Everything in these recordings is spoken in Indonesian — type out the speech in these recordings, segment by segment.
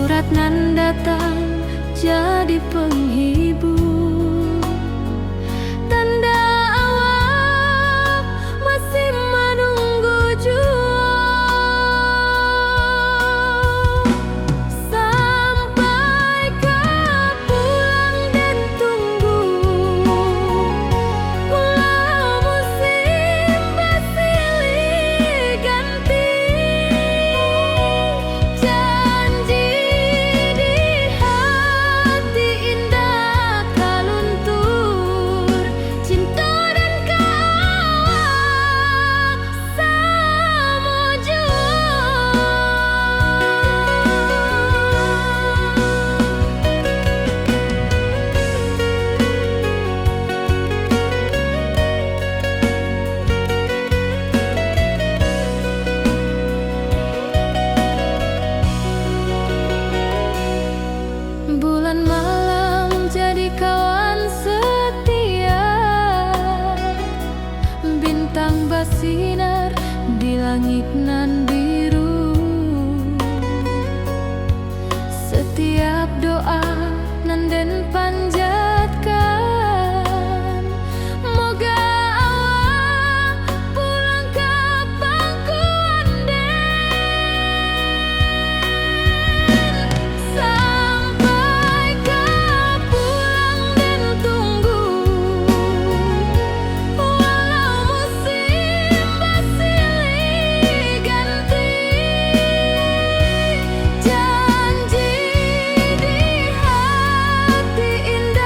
surat nan datang jadi penghibur, tanda awak masih menunggu jua. Sampai kau pulang dan tunggu, ulah musim bersilih ganti. Janji di hati indah kaluntur, cinta dan kawak sama jua. Bulan malam jadi kawan setia, bintang bersinar di langit nan biru. Setiap doa nan den panjatkan, moga awak pulang ke pangkuan. Sampai kau pulang dan tunggu, walau musim bersilih ganti. Janji di hati indah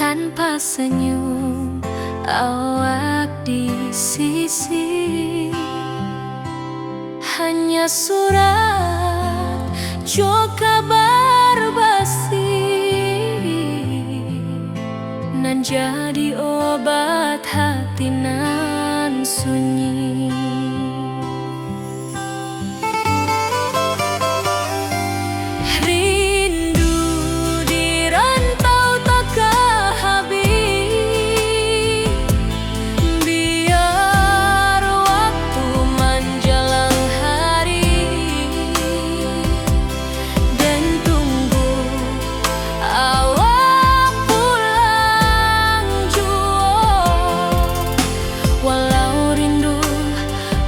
tanpa senyum awak di sisi. Hanya surat jo kabar basi nan jadi obat hati nan sunyi. Rindu di rantau takkan habis, biar waktu menjelang hari dan tunggu awak pulang jua. Walau rindu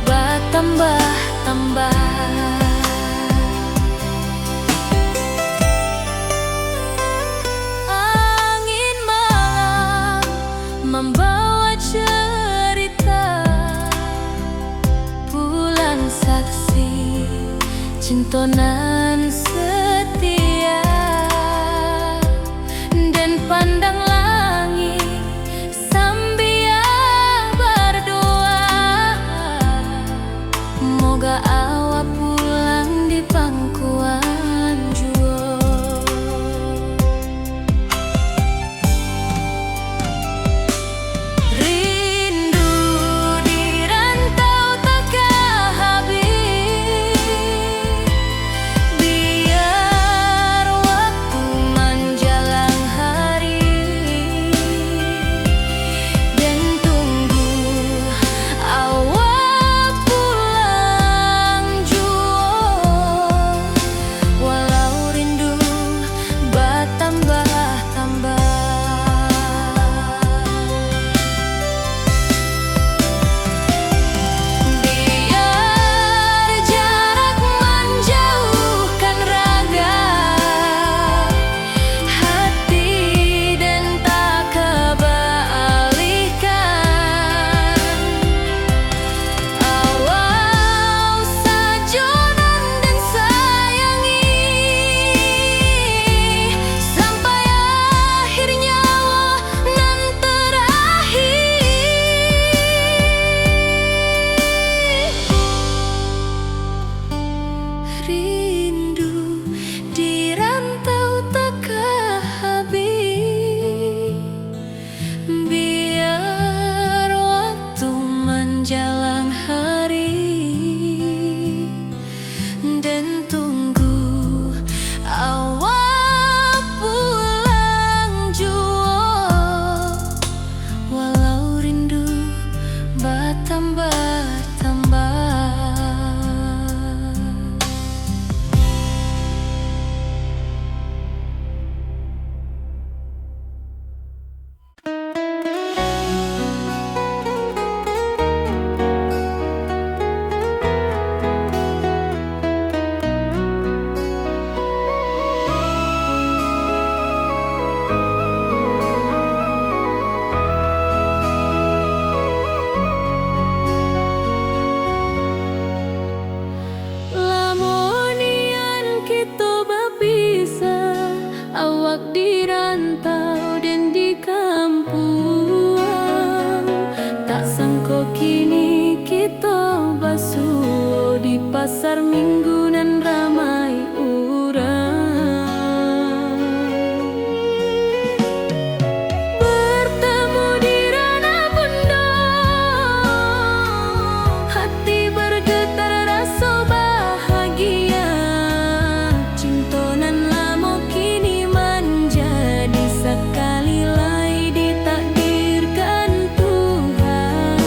bertambah-tambah, angin malam membawa cerita bulan saksi cintonan setia. Dan pandang langit sambil berdoa, moga awak pulang di pangkuan jua. Rindu di rantau takkan habis, biar waktu menjelang hari dan tunggu awak pulang jua. Walau rindu bertambah-tambah, biar jarak menjauhkan raga hati dan tak kebalihkan. Awal sajonan dan sayangi sampai akhir nyawa nan terakhir. Rindu di rantau takkan habis, biar waktu menjelang hari dan tunggu awak pulang jua. Walau rindu bertambah-tambah. Lamonian kita berpisah, awak di rantau dan di kampung. Tak sangka kini kita basuh di pasar minggu nan ramai urang. Bertemu di ranah bunda, hati bergetar rasa bahagia. Cintonan lama kini menjadi sekali lagi ditakdirkan Tuhan.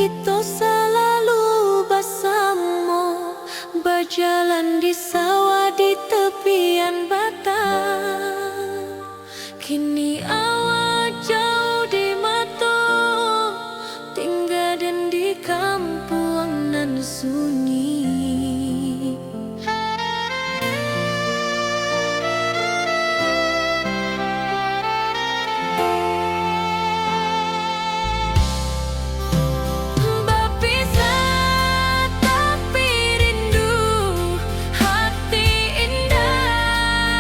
kita selalu bersama, berjalan di sawah di tepian batang. Kini awak jauh di mata, tinggal dan di kampung nan sunyi. Berpisah tapi rindu, hati indah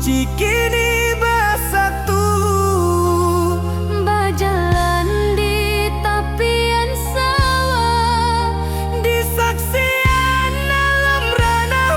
suci kini bersatu, berjalan di tepian sawah, di saksian alam ranah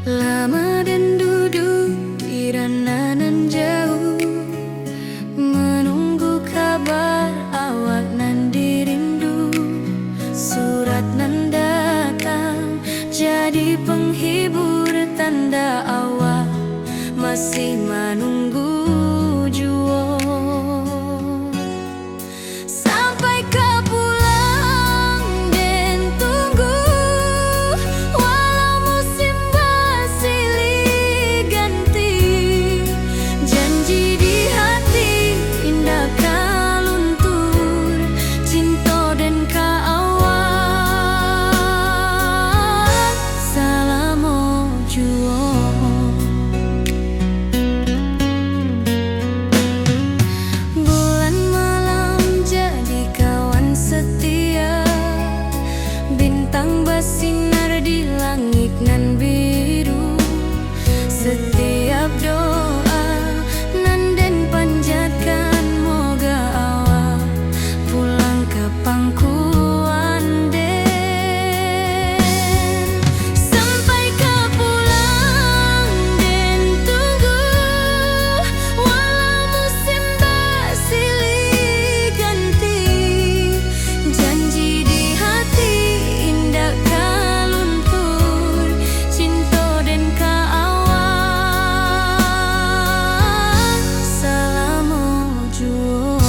lama dan duduk di ranah nan jauh, menunggu kabar awak nan dirindu. Surat nan datang jadi penghibur, tanda awak masih menunggu jua. Sampai kau pulang dan tunggu, walau musim bersilih ganti. Janji di hati indah kau luntur, cinta dan kau awak salamo jua. Bulan malam jadi kawan setia, bintang bersinar di langit nan biru. Setiap doa nan den panjatkan, moga awak pulang ke pangkuan den. Sampai kau pulang dan tunggu, walau musim bersilih ganti. Janji di hati indah kau luntur, cinta dan kau awak salamo jua.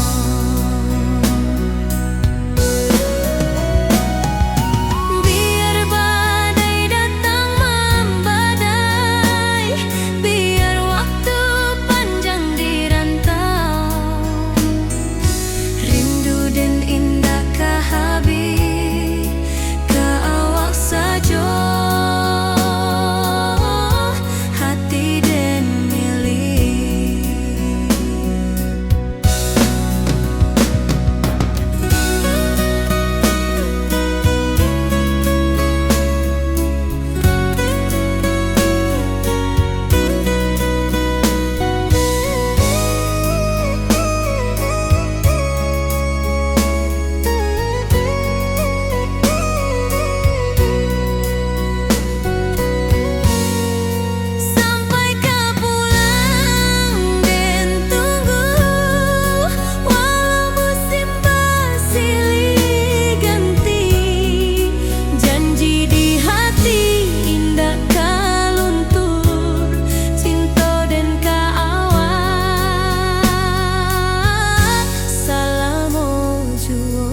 Biar badai datang membadai, biar waktu panjang dirantau, rindu dan indah kah habis ke awak saja, hati dan milik. Sampai kau pulang dan tunggu, walau musim bersilih ganti. Janji di hati indah kau luntur, cinta dan kau awak salamo jua.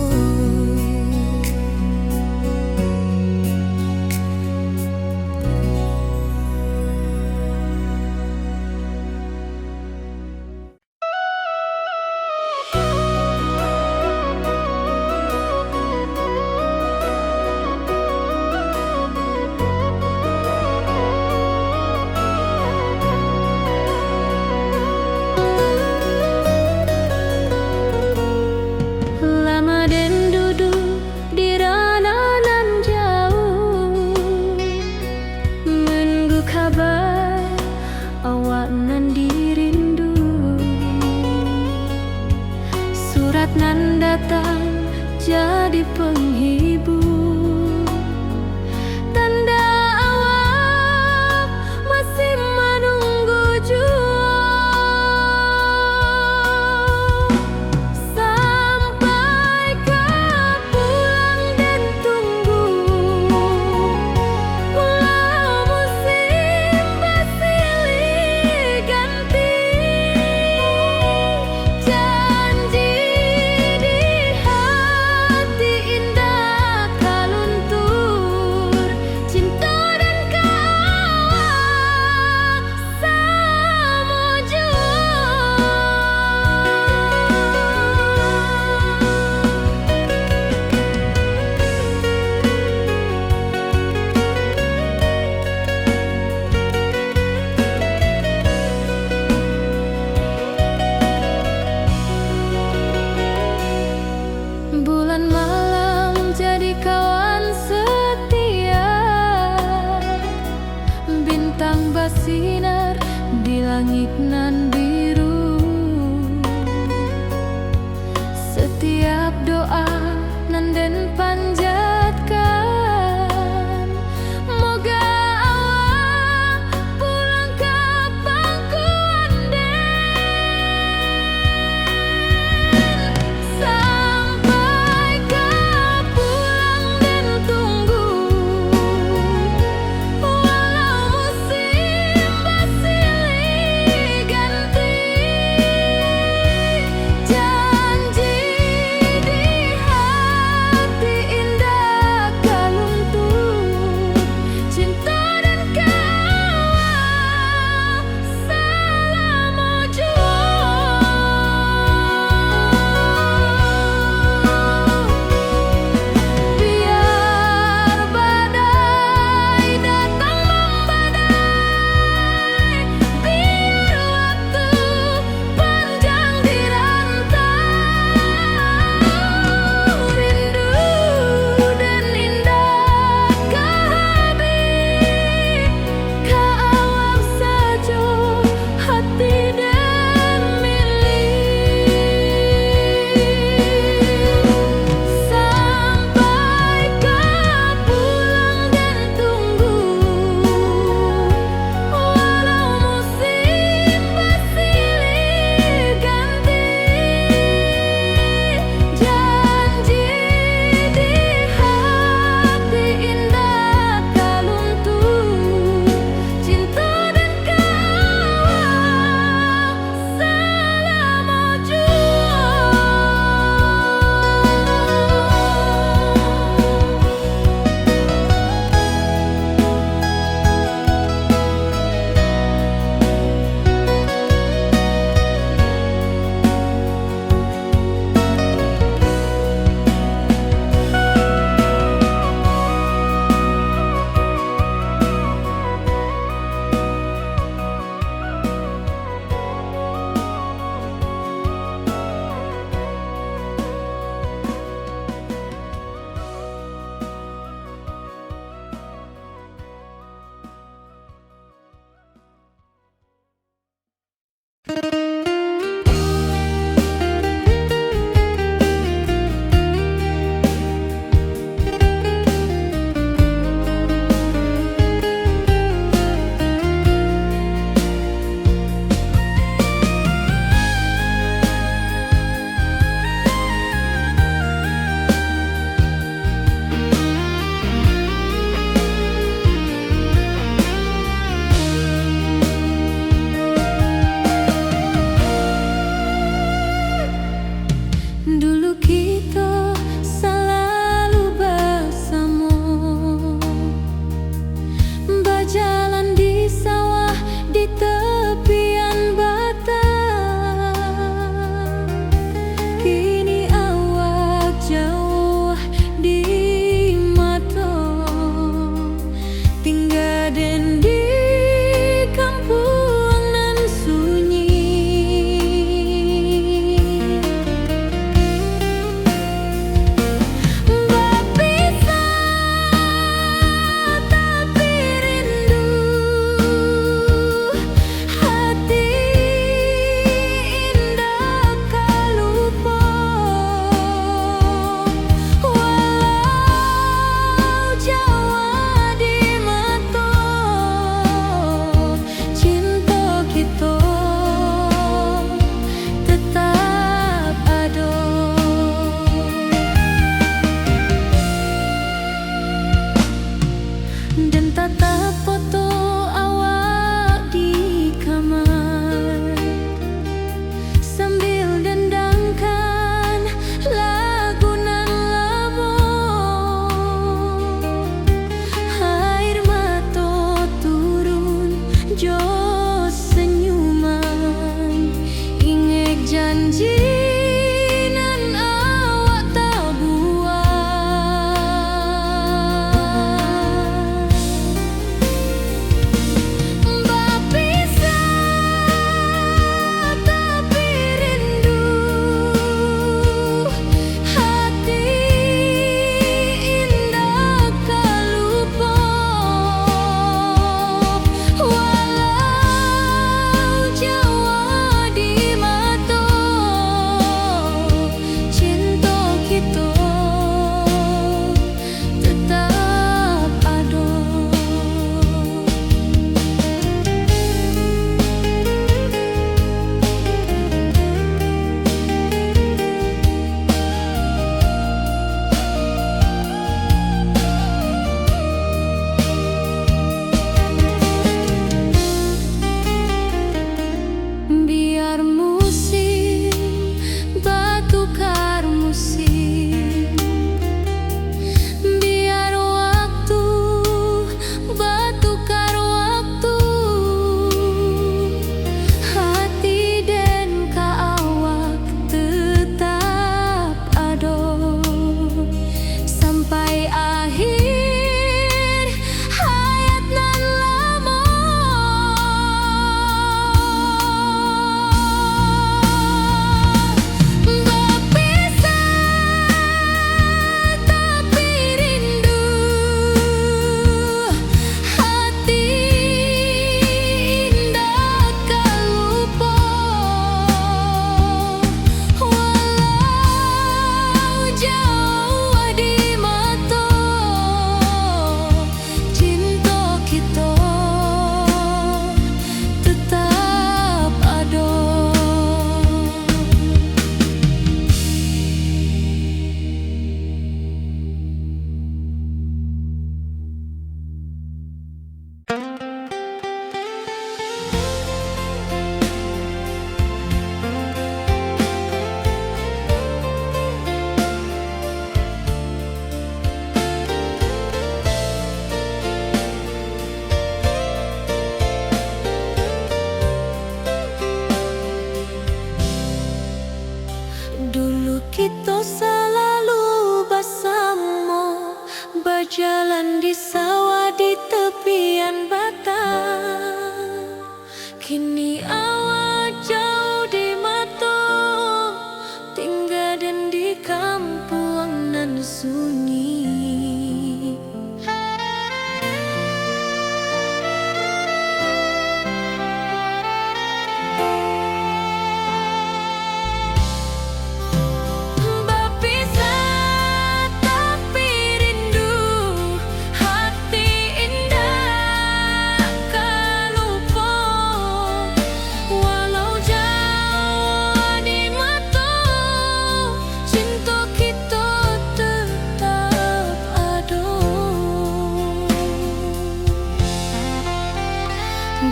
Lama dan duduk di ranah nan jauh, menunggu kabar awak nan dirindu. Surat nan datang jadi penghibur, tanda awak masih menunggu jua. bersinar di langit nan biru. Setiap doa nan den panjatkan, moga awak pulang ka pangkuan den. Sampai ka pulang den tunggu, walau musim bersilih ganti. Janji di hati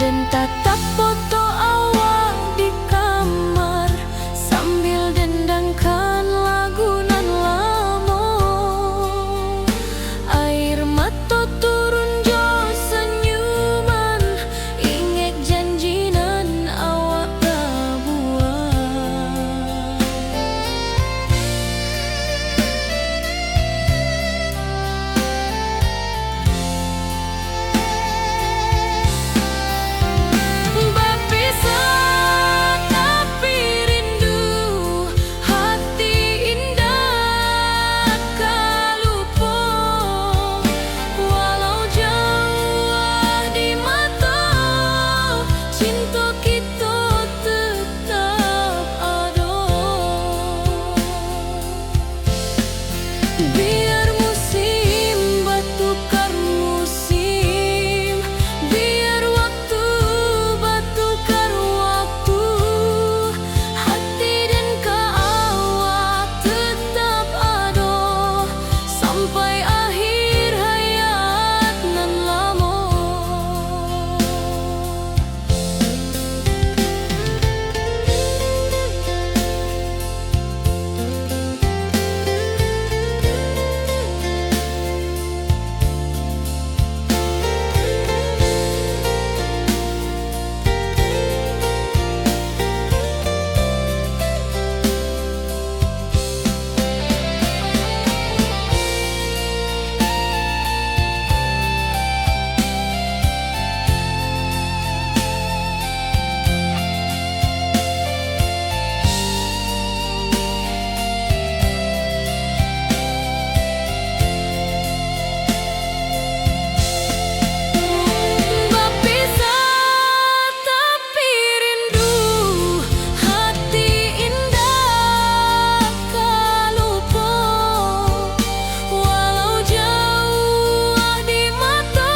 dan tatap foto awak di kamar sambil dendangkan lagu nan lamo. Air mata turun jo senyuman, inget janji nan awak buat. Berpisah tapi rindu, hati indah kalupo. Walau jauh di mata, cinta kita tetap ada. Biar musim bertukar musim, biar waktu bertukar waktu, hati dan awak tetap ada sampai akhir hayat nan lamo. Berpisah tapi rindu, hati indah kalupo. Walau jauh di mata,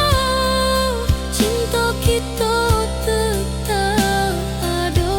cinta kita tetap ada.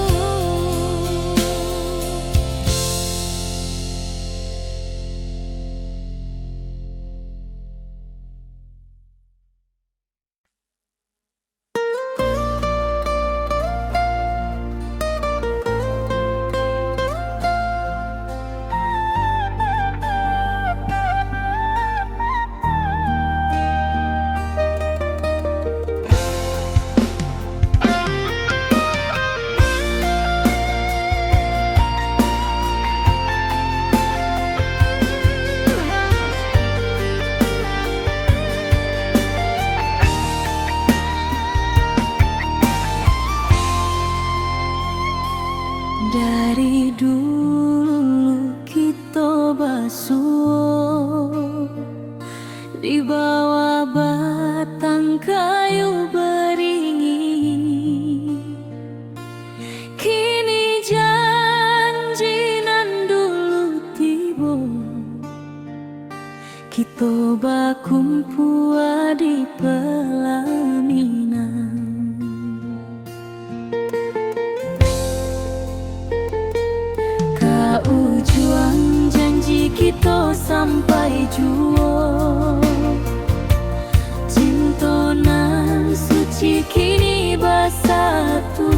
Dari dulu kita basuh di bawah batang kayu beringin. Kini janji nan dulu tiba, kita bakumpul di pelaminan. Ujung janji kita sampai jua, cinta nan suci kini bersatu.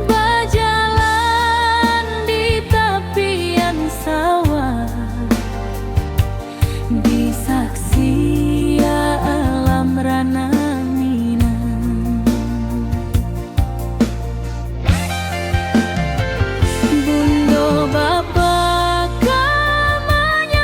Berjalan di tepian sawah, di saksi alam rana. Bapa kamanya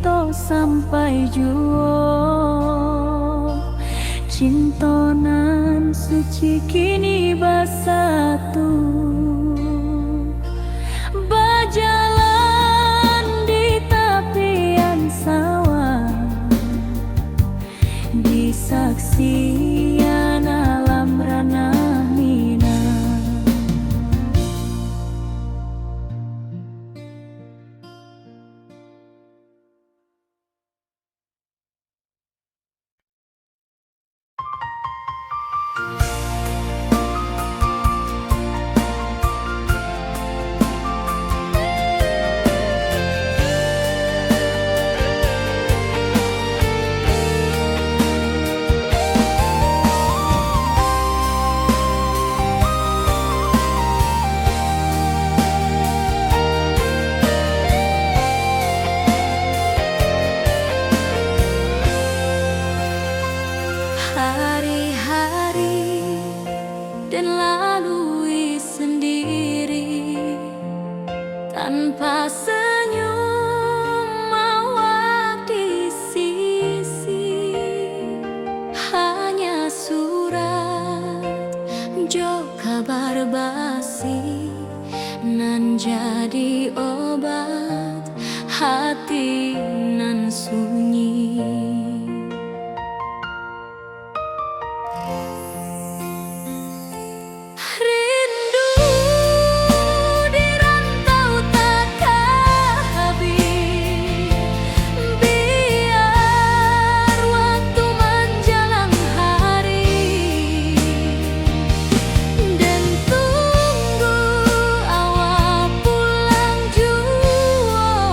to sampai juo. Cintonan suci kini bersatu, berjalan di tepian sawah, di saksian alam ranah Minang. Hari-hari dan lalui sendiri tanpa senyum mawar di sisi, hanya surat jo kabar basi nan jadi obat hati nan sunyi. Rindu di rantau takkan habis, biar waktu menjelang hari, dan tunggu awal pulang jua.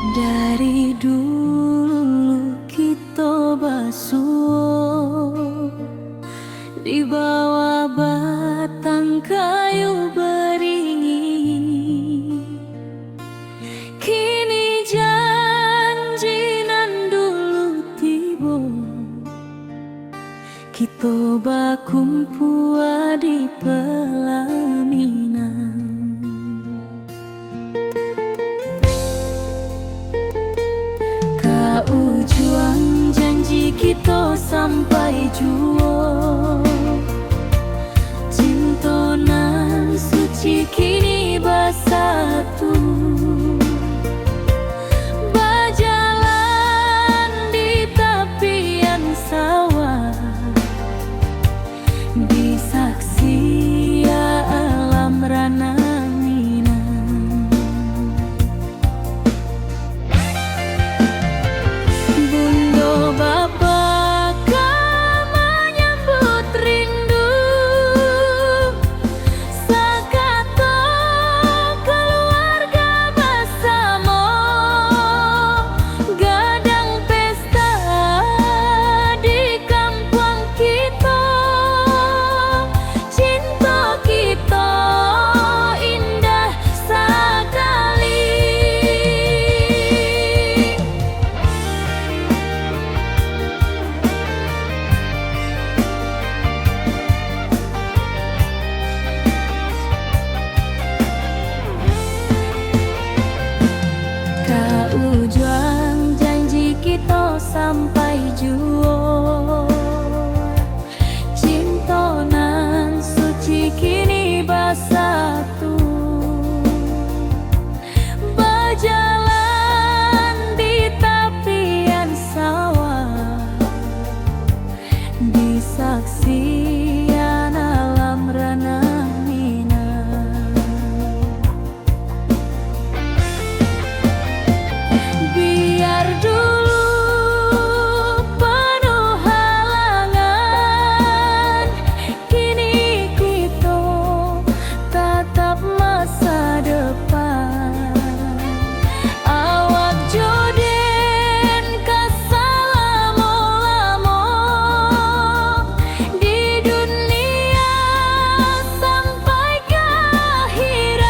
Dari dulu kita basuh di bawah batang kayu beringin. Kini janji nan dulu tiba, kita bakumpul di pelaminan. Ujung janji kita sampai jua, cinta nan suci kini bersatu, berjalan di tepian sawah, di saksi alam rana. Ujung janji kita sampai jua, cinta nan suci kini bersatu, berjalan di tepian sawah, di saksian alam rana. Biar dulu penuh halangan, kini kita tatap masa depan. Awak joden kesalamo-lamo di dunia sampai ke akhirat.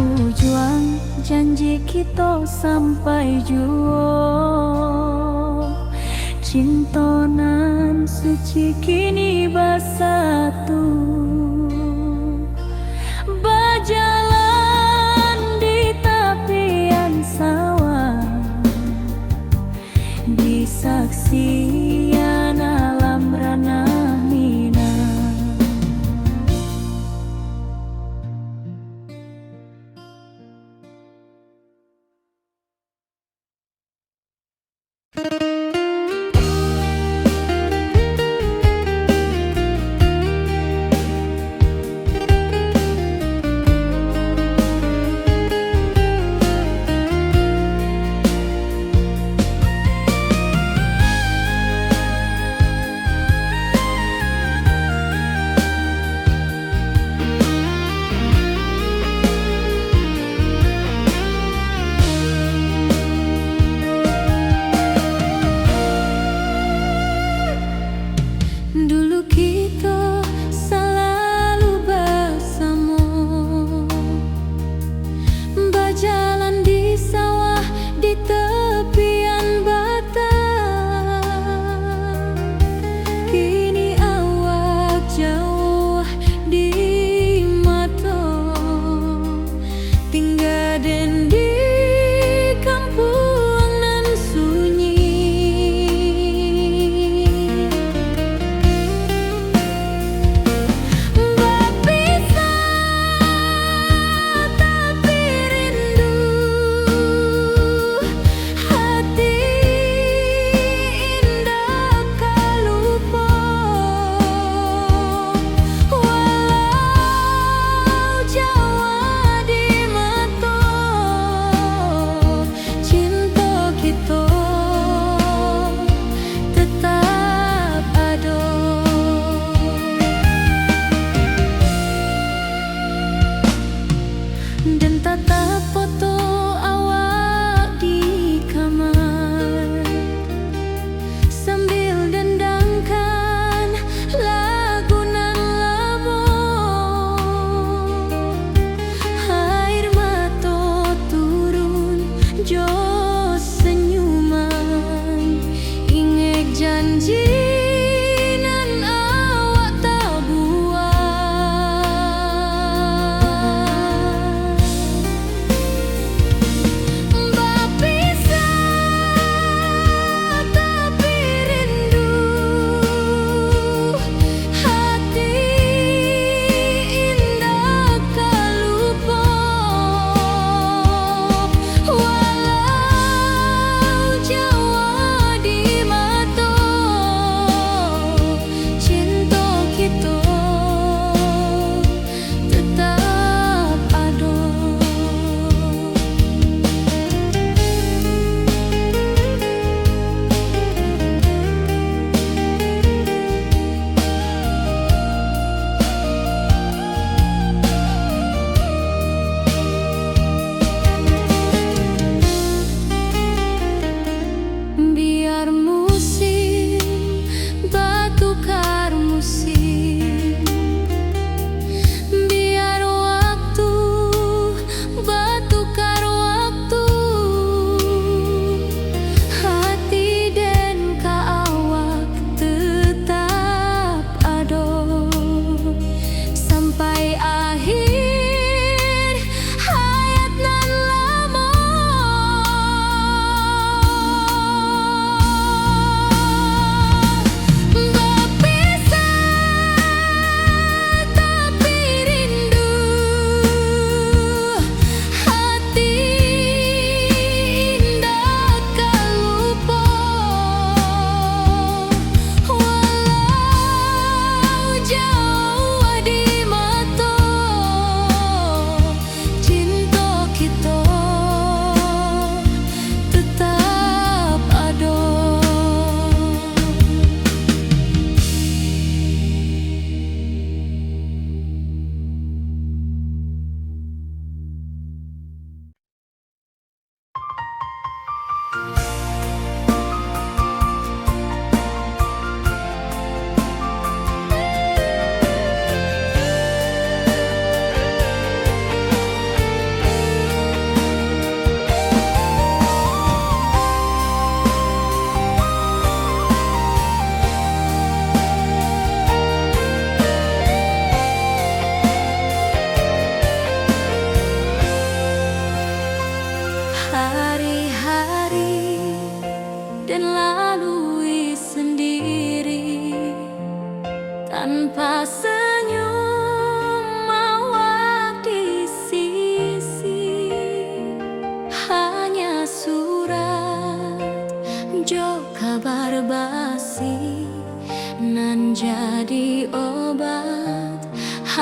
Ujung janji kita sampai jua, cinta nan suci kini bersatu, berjalan di tepian sawah, di saksian alam rana.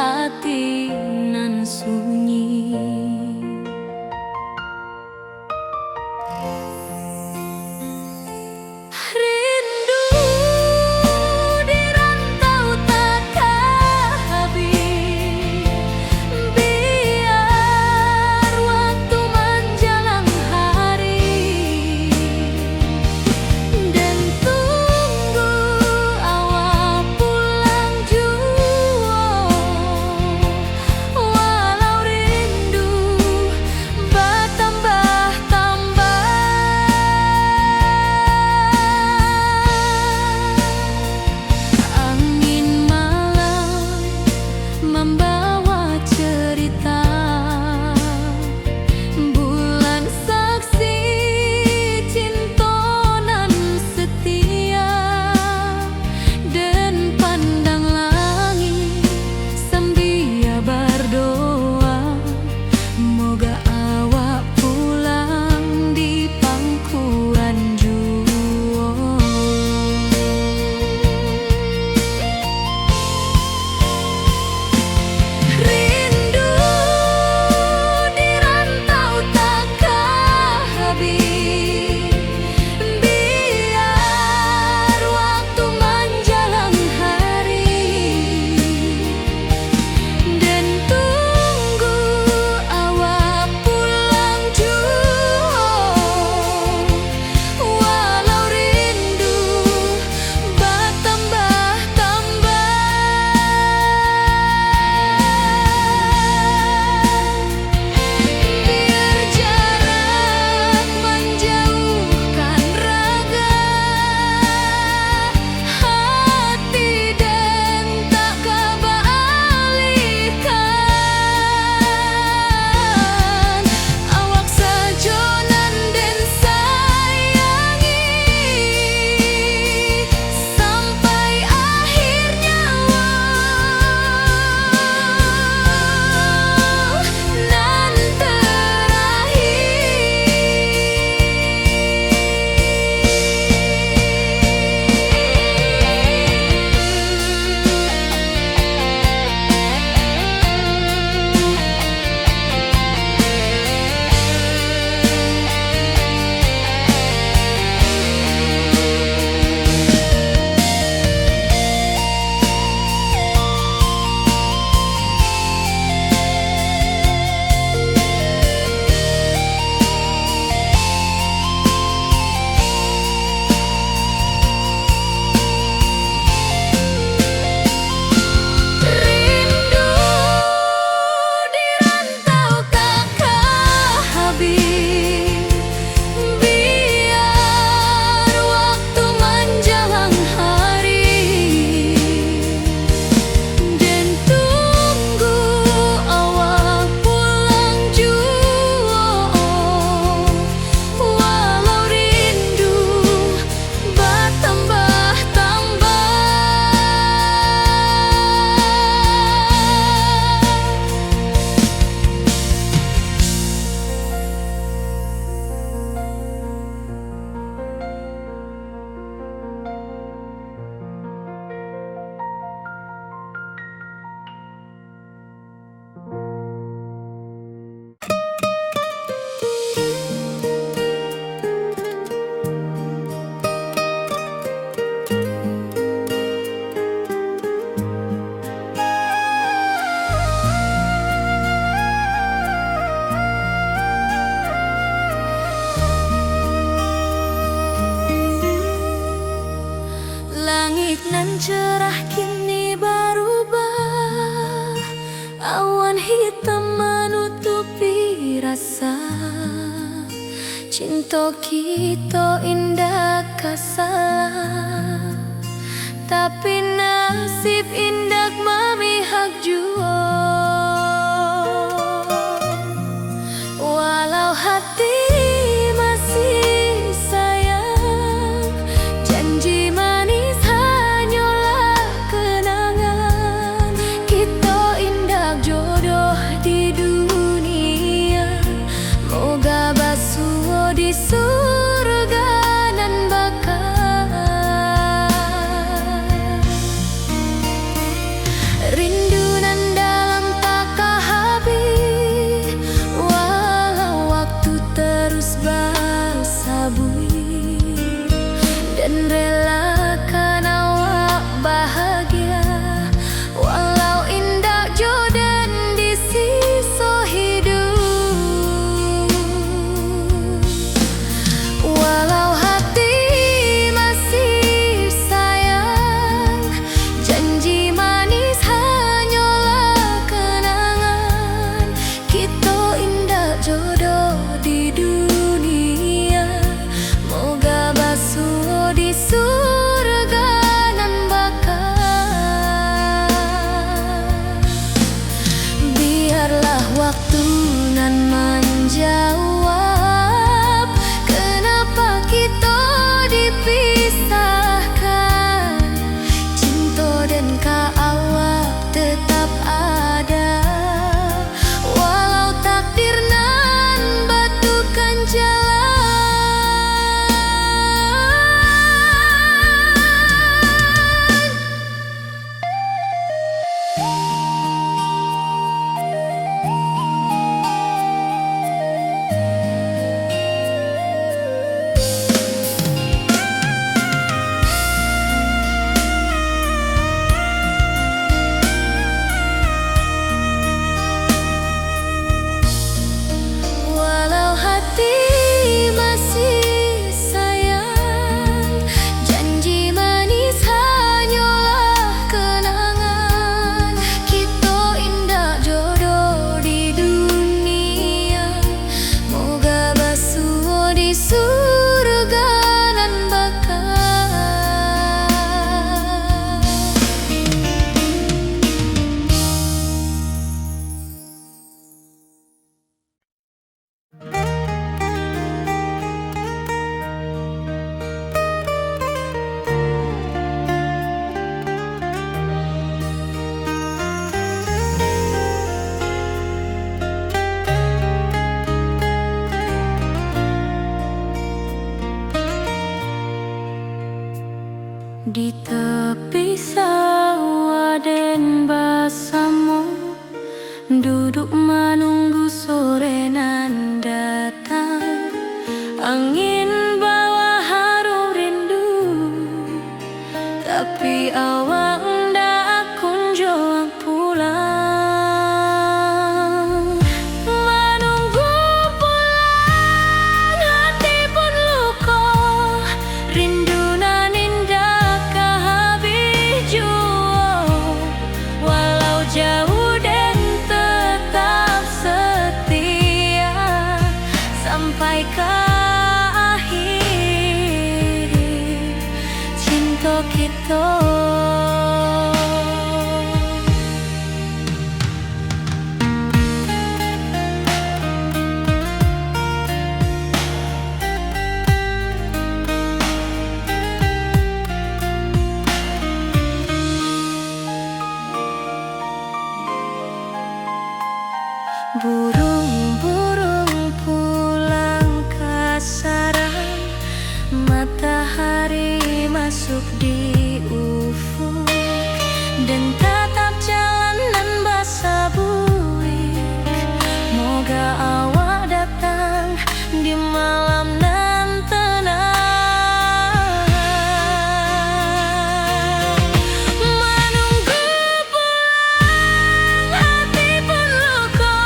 hati nan sunyi. Rindu di rantau takkan habis, biar waktu menjelang hari, dan tunggu awal pulang jua. Walau rindu bertambah-tambah, angin malam membawa cerita, bulan saksi cinta nan setia, dan pandang langit sambil berdoa, moga awak pulang di pangkuan jua. Rindu di rantau takkan habis, biar waktu menjelang hari, dan tunggu awak pulang jua. Walau rindu bertambah-tambah, biar jarak menjauhkan raga hati, dan tak kebalikan. Awak sajonan dan sayangi sampai akhir nyawa nan rindu di rantau takkan habis, biar waktu menjelang hari, dan tunggu awak pulang jua. Walau rindu bertambah-tambah, langit nan cerah kini berubah, awan hitam menutupi rasa. Cinta kita indah kasar, tapi nasib indah memihak jua. Walau hati masih sayang, janji manis hanyalah kenangan. Kita indah jodoh di dunia, moga basuh di surga nan bakal. Rindu nan waktu nan menjawab kenapa kita dipisahkan. Cinta dan kaawak tetap ada, walau takdir nan batukan jalan. Walau hati masih sayang, janji manis hanyalah kenangan. Kita indah jodoh di dunia, moga basuh di surga nan bakal. Di tepi sawah den basamu, duduk menunggu sore nan datang. Angin bawa harum rindu, tapi awak ndak kunjung pulang. Menunggu pulang hati pun luka, rindu nan indah kehabis jua. Walau jauh dan tetap setia sampai ke akhir cinta kita. Burung-burung pulang ke sarang, matahari masuk di ufuk, dan tatap jalanan basah buik. Moga awak datang di malam nan tenang. Menunggu pulang hati pun luka,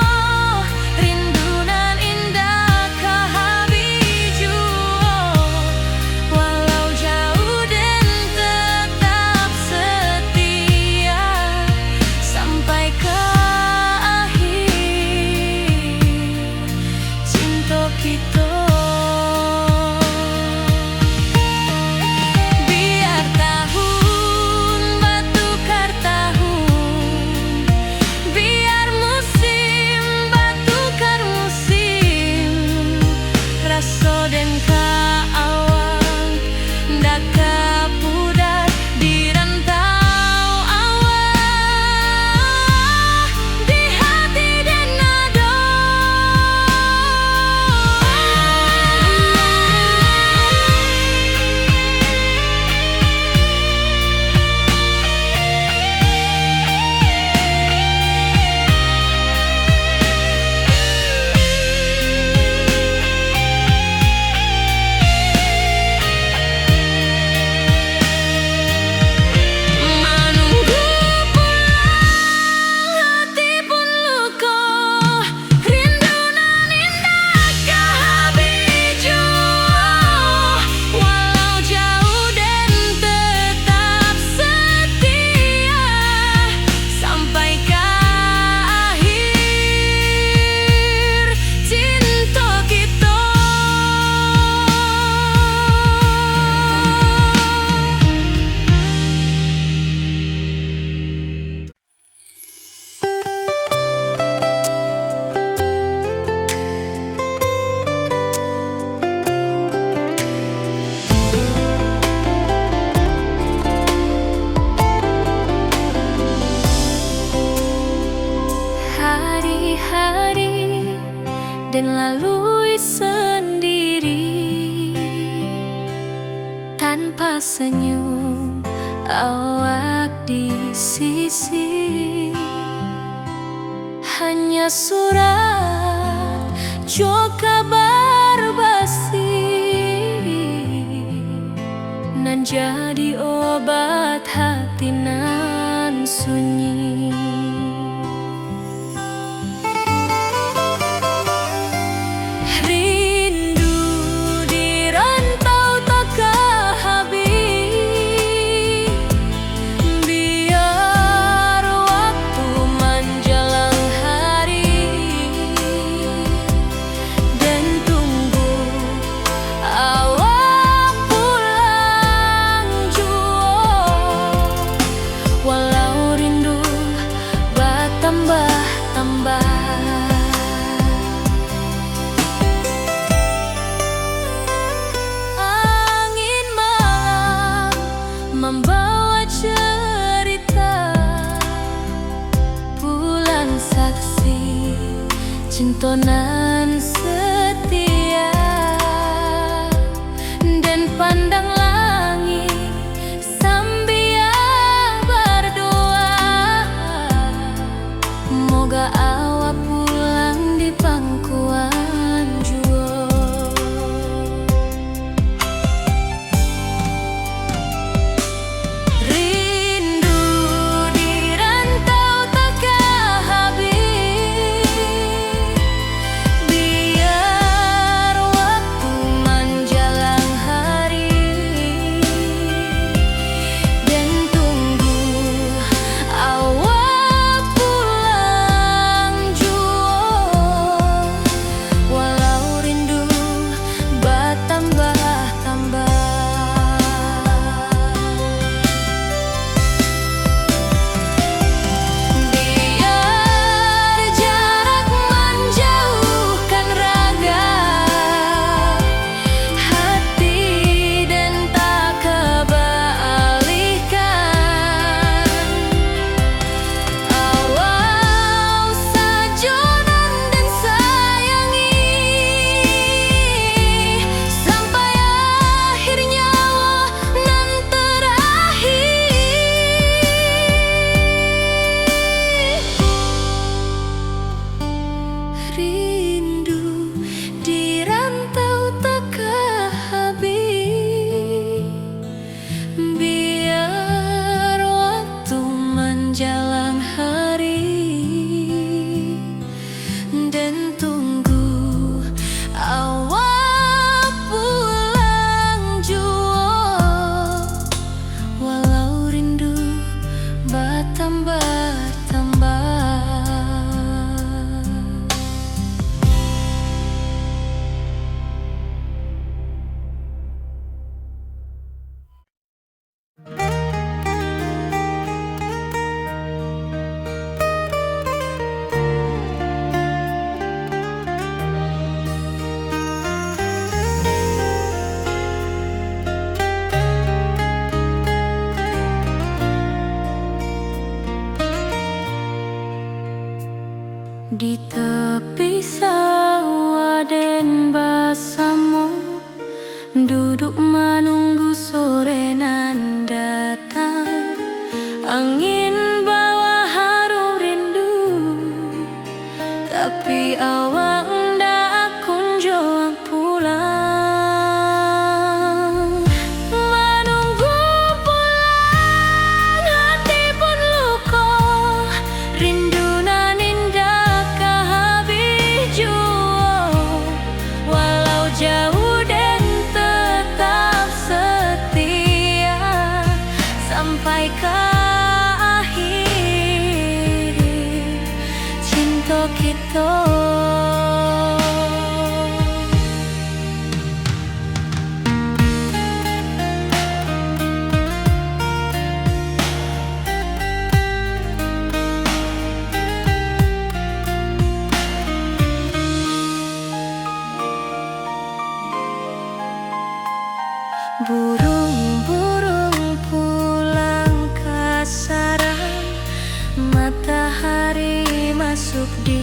hari-hari dan lalui sendiri tanpa senyum awak di sisi. Hanya surat jo kabar basi nan jadi obat hati nan sunyi. Rindu di rantau takkan habis, biar waktu menjelang hari dan tunggu awak pulang jua. Walau rindu bertambah-tambah, angin malam membawa cerita, bulan saksi cintonan setia, dan pandang langit sambil berdoa, moga awak pulang di pangkuan jua. Rindu di rantau takkan habis, biar waktu menjelang hari dan tunggu awak pulang jua. Walau rindu bertambah-tambah, biar jarak menjauhkan raga hati dan tak kebalihkan. Awal sajonan dan sayangi sampai akhir nyawa nan terakhir. Rindu di rantau takkan habis, biar waktu menjelang hari dan tunggu awak pulang jua. Walau rindu bertambah-tambah. Di tepi sawah den basamu, duduk menunggu sore nan datang. Angin bawa harum rindu, tapi awak ndak kunjung pulang. Menunggu pulang hati pun luka, rindu nan indah habis jua. Walau jauh dan tetap setia sampai ke akhir cinta kita. Burung-burung pulang ke sarang, matahari masuk di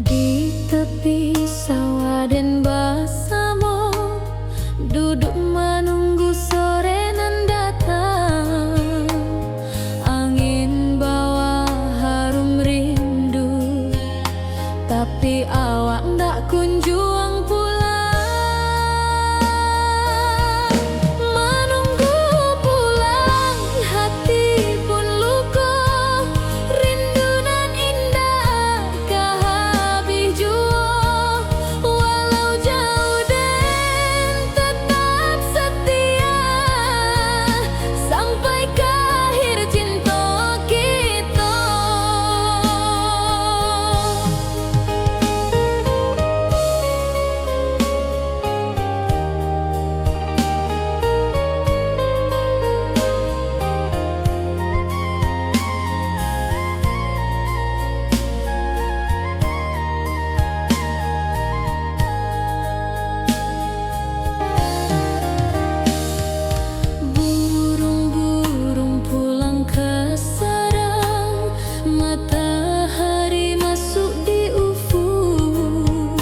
Di tepi sawah dan bersama duduk menunggu sore nan datang. Angin bawa harum rindu, tapi awak ndak kunjung pulang. Menunggu pulang, hati pun luka. Rindu nan indah kah habis jua. Walau jauh dan tetap setia, sampai ke akhir cinta kita. Burung-burung pulang ke sarang, matahari masuk di ufuk,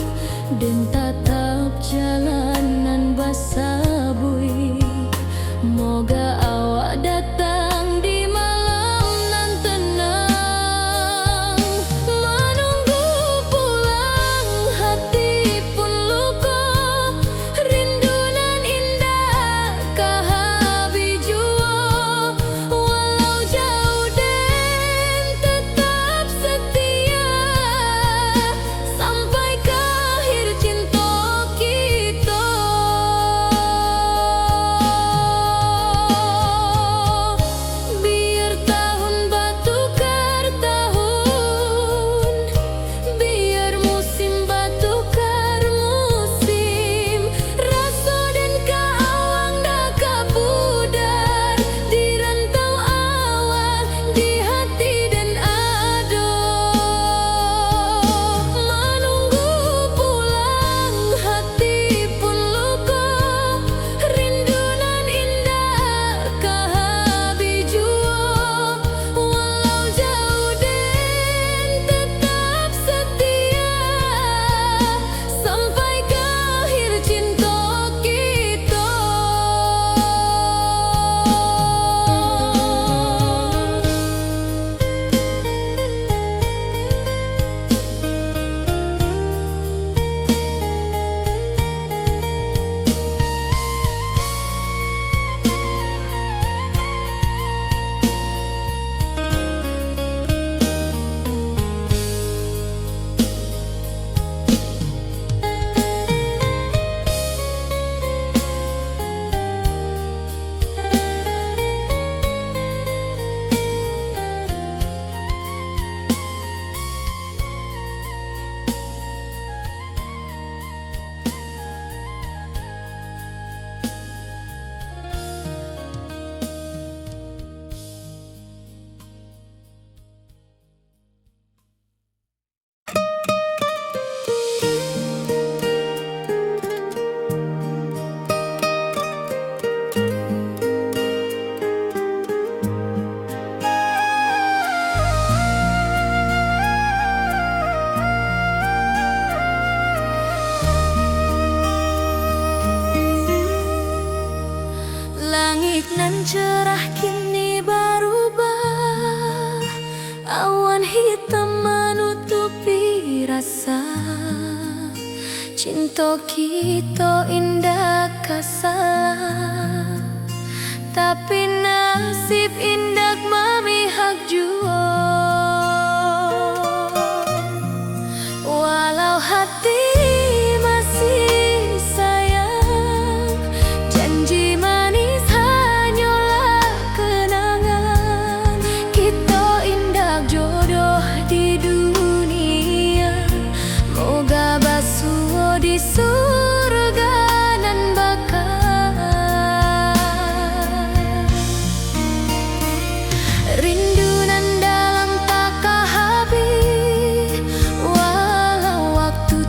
dan tatap jalanan basah bui. Moga awak datang di malam nan tenang. Menunggu pulang, hati pun luka. Rindu nan indah kah habis jua. Walau jauh dan tetap setia, sampai ke akhir cinta kita. Biar tahun bertukar tahun, biar musim bertukar musim. Rasa dan keawang dah kapudar di rantau awal, di hati dan ado. Menunggu pulang, hati pun luka. Rindu nan indah kah habis jua. Walau jauh dan tetap setia, sampai ke akhir cinta kita. Langit nan cerah kini berubah, awan hitam menutupi rasa. Cinta kita indah kasalah, tapi nasib indah memihak jua. Walau hati masih sayang, janji manis hanyalah kenangan. Kita indah jodoh di dunia, moga basuh di surga nan bakal. Rindu nan dalam tak habis, walau waktu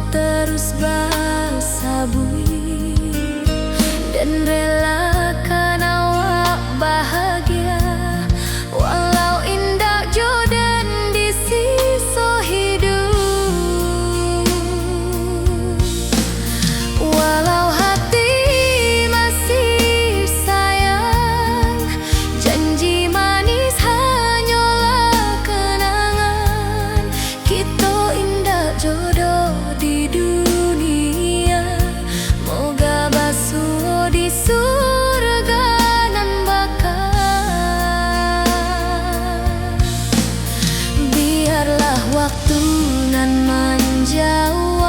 dengan menjawab,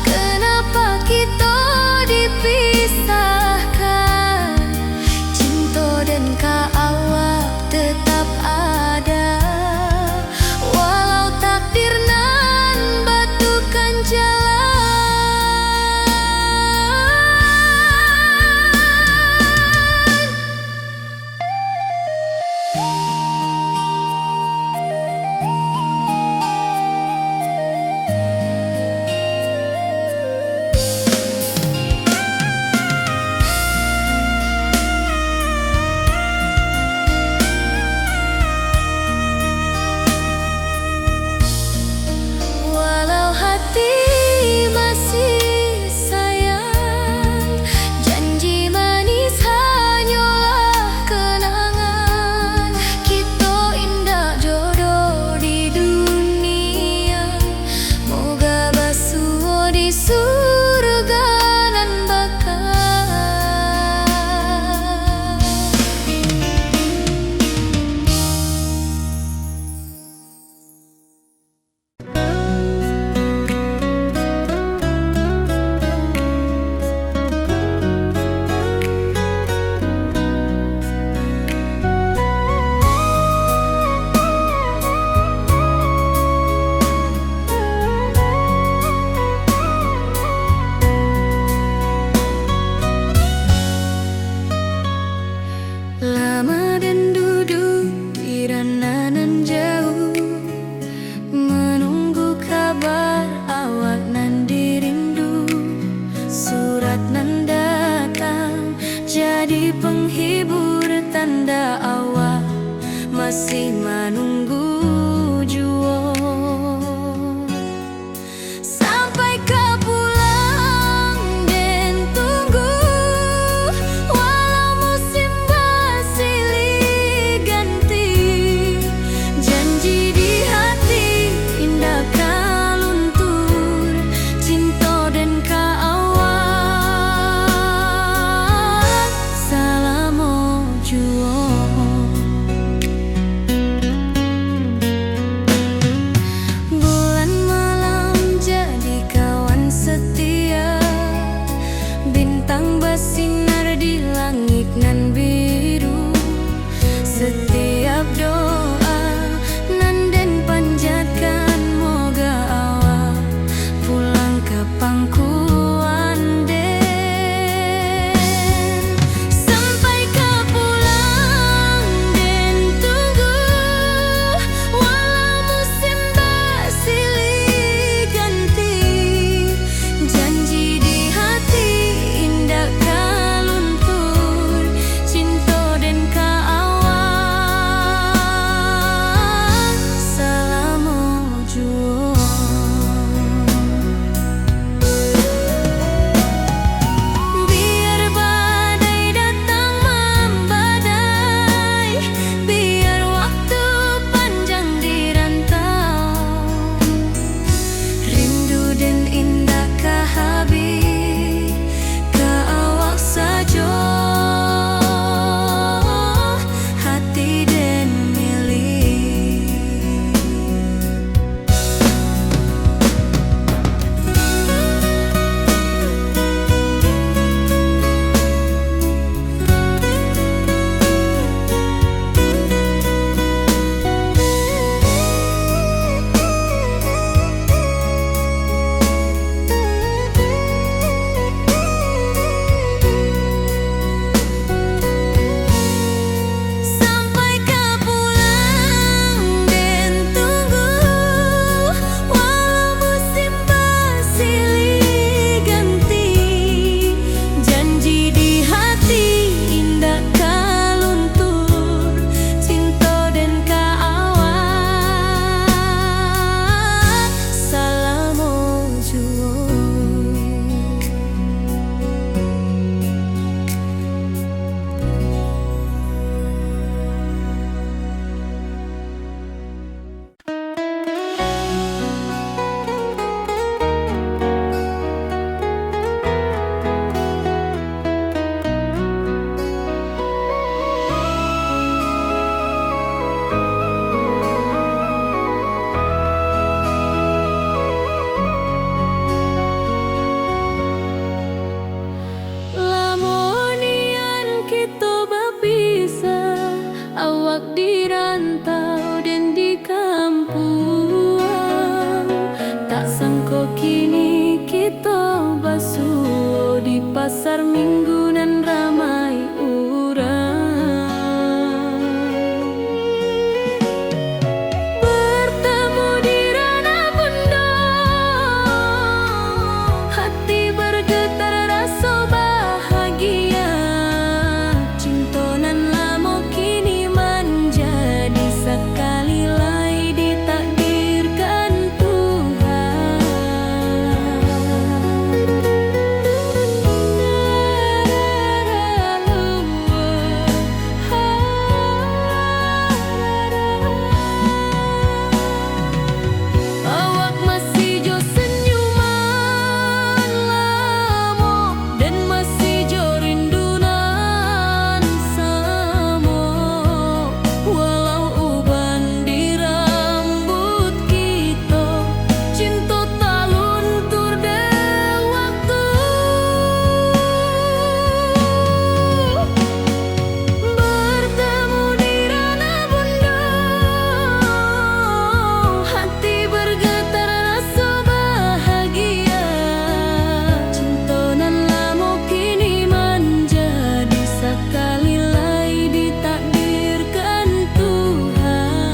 kenapa kita dipisahkan? Cinta dan kaawak tetap ada, walau takdir nan batukan jalan. Lama dan duduk di ranah jauh, menunggu kabar awak nan dirindu. Surat nan datang jadi penghibur, tanda awak masih menunggu jua. Sampai kau pulang dan tunggu, walau musim bersilih ganti. Janji di hati indah kau luntur, cinta dan kaawak selama jua. kini kita basuh di pasar minggu nan ramai urang. Bertemu di ranah bunda, hati bergetar rasa bahagia. Cinta nan lama kini menjadi sekali lai ditakdirkan Tuhan. Awak masih jo senyuman lamo dan masih jo rindunan samo. Walau uban di rambut kita, cinta tak luntur de waktu. Bertemu di ranah bunda, hati bergetar rasa bahagia. Cinta nan lama kini menjadi sekali lai ditakdirkan Tuhan.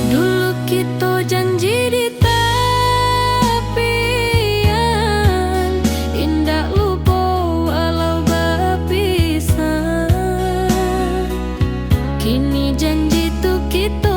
Dulu kita janji di tepian, indah lupa walau berpisah. Kini janji tu kita